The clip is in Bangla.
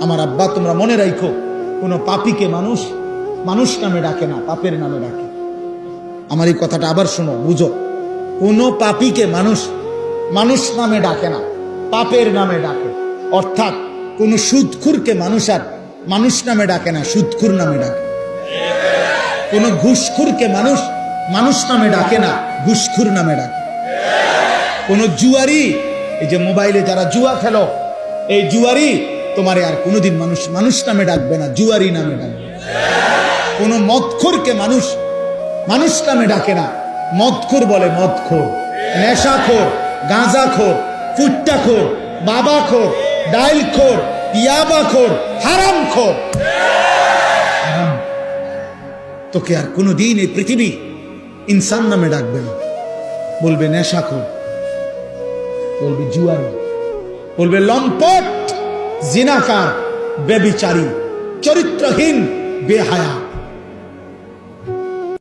আমার আব্বা, তোমরা মনে রাখো, কোনো পাপীকে মানুষ মানুষ নামে ডাকে না, পাপের নামে ডাকে। আমার এই কথাটা আবার শোনো, বুঝো। কোনো পাপীকে মানুষ মানুষ নামে ডাকে না, পাপের নামে ডাকে। অর্থাৎ কোন সুদখুরকে মানুষ আর মানুষ নামে ডাকে না, সুদখুর নামে ডাকে। কোন ঘুষখুরকে মানুষ মানুষ নামে ডাকে না, ঘুষখুর নামে ডাকে। কোন জুয়ারি, এই যে মোবাইলে যারা জুয়া খেলো, এই জুয়ারি তোমারে আর কোনোদিন মানুষ মানুষ নামে ডাকবে না, জুয়ারি নামে ডাকবে। কোন মদখোরকে মানুষ মানুষ নামে ডাকে না, মদখোর বলে মদখোর, নেশাখোর, গাঁজাখোর, ফুট্টাখোর, বাবাখোর, ডাইলখোর, ইয়াবাখোর, হারামখোর। তোকে আর কোনোদিন এই পৃথিবী ইনসান নামে ডাকবে না, বলবে নেশাখোর, বলবে জুয়ারি, বলবে লম্পট, জিনাকার, বেবিচারী, চরিত্রহীন, বেহায়া।